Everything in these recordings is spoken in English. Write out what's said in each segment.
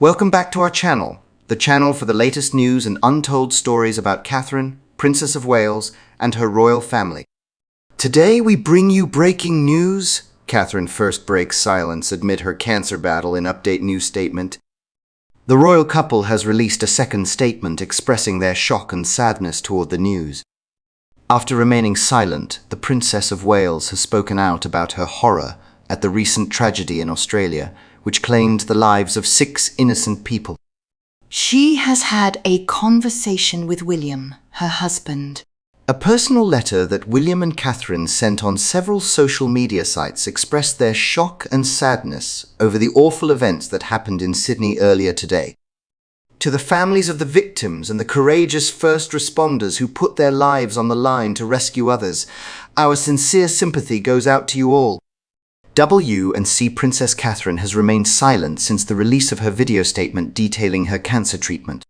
Welcome back to our channel, the channel for the latest news and untold stories about Catherine, Princess of Wales, and her royal family. Today we bring you breaking news. Catherine first breaks silence amid her cancer battle in update news statement. The royal couple has released a second statement expressing their shock and sadness toward the news. After remaining silent, the Princess of Wales has spoken out about her horror at the recent tragedy in Australia, which claimed the lives of 6 innocent people. She has had a conversation with William, her husband. A personal letter that William and Catherine sent on several social media sites expressed their shock and sadness over the awful events that happened in Sydney earlier today. To the families of the victims and the courageous first responders who put their lives on the line to rescue others, our sincere sympathy goes out to you all. W&C Princess Catherine has remained silent since the release of her video statement detailing her cancer treatment.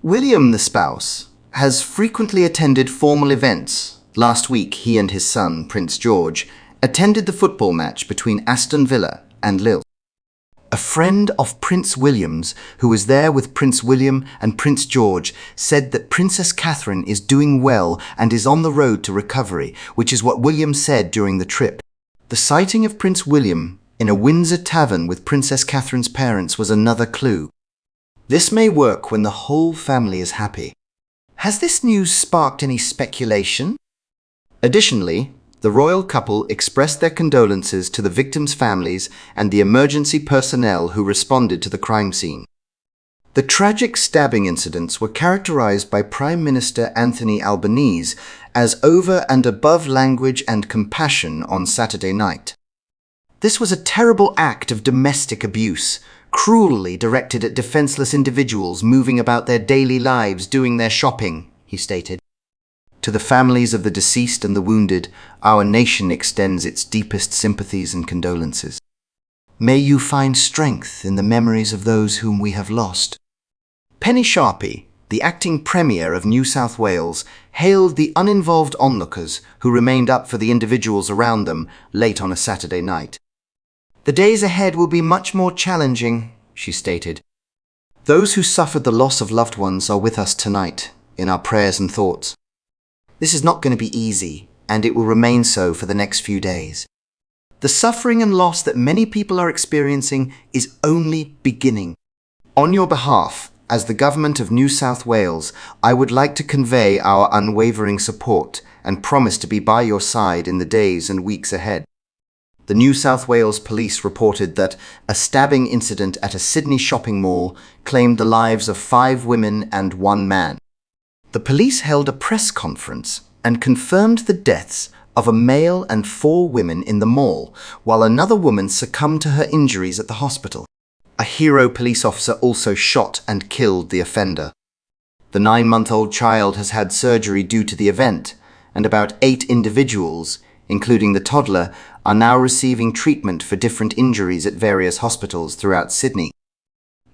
William, the spouse, has frequently attended formal events. Last week, he and his son, Prince George, attended the football match between Aston Villa and Lille. A friend of Prince William's, who was there with Prince William and Prince George, said that Princess Catherine is doing well and is on the road to recovery, which is what William said during the trip. The sighting of Prince William in a Windsor tavern with Princess Catherine's parents was another clue. This may work when the whole family is happy. Has this news sparked any speculation? Additionally, the royal couple expressed their condolences to the victims' families and the emergency personnel who responded to the crime scene. The tragic stabbing incidents were characterized by Prime Minister Anthony Albanese as over and above language and compassion on Saturday night. This was a terrible act of domestic abuse, cruelly directed at defenseless individuals moving about their daily lives doing their shopping, he stated. To the families of the deceased and the wounded, our nation extends its deepest sympathies and condolences. May you find strength in the memories of those whom we have lost. Penny Sharpie, the acting Premier of New South Wales, hailed the uninvolved onlookers who remained up for the individuals around them late on a Saturday night. The days ahead will be much more challenging, she stated. Those who suffered the loss of loved ones are with us tonight, in our prayers and thoughts. This is not going to be easy, and it will remain so for the next few days. The suffering and loss that many people are experiencing is only beginning. On your behalf, as the Government of New South Wales, I would like to convey our unwavering support and promise to be by your side in the days and weeks ahead. The New South Wales Police reported that a stabbing incident at a Sydney shopping mall claimed the lives of 5 women and 1 man. The police held a press conference and confirmed the deaths of a male and 4 women in the mall, while another woman succumbed to her injuries at the hospital. A hero police officer also shot and killed the offender. The 9-month-old child has had surgery due to the event, and about 8 individuals, including the toddler, are now receiving treatment for different injuries at various hospitals throughout Sydney.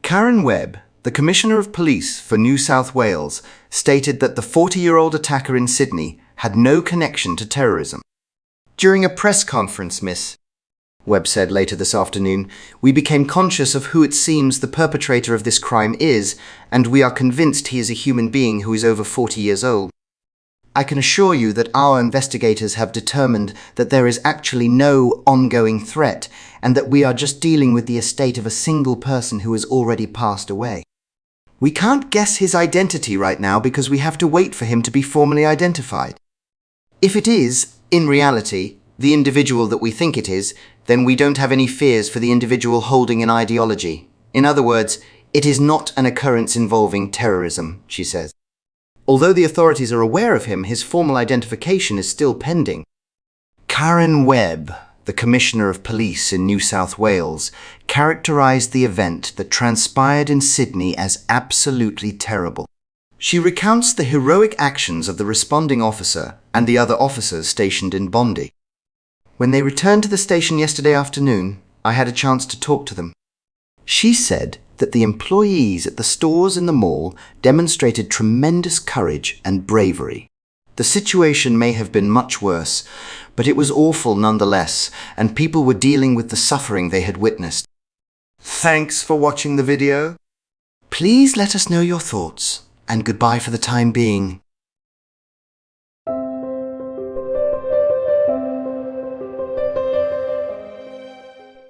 Karen Webb, the Commissioner of Police for New South Wales, stated that the 40-year-old attacker in Sydney had no connection to terrorism. During a press conference, Miss Webb said later this afternoon, we became conscious of who it seems the perpetrator of this crime is, and we are convinced he is a human being who is over 40 years old. I can assure you that our investigators have determined that there is actually no ongoing threat, and that we are just dealing with the estate of a single person who has already passed away. We can't guess his identity right now because we have to wait for him to be formally identified. If it is, in reality, the individual that we think it is, then we don't have any fears for the individual holding an ideology. In other words, it is not an occurrence involving terrorism, she says. Although the authorities are aware of him, his formal identification is still pending. Karen Webb, the Commissioner of Police in New South Wales, characterized the event that transpired in Sydney as absolutely terrible. She recounts the heroic actions of the responding officer and the other officers stationed in Bondi. When they returned to the station yesterday afternoon, I had a chance to talk to them. She said that the employees at the stores in the mall demonstrated tremendous courage and bravery. The situation may have been much worse, but it was awful nonetheless, and people were dealing with the suffering they had witnessed. Thanks for watching the video. Please let us know your thoughts, and goodbye for the time being.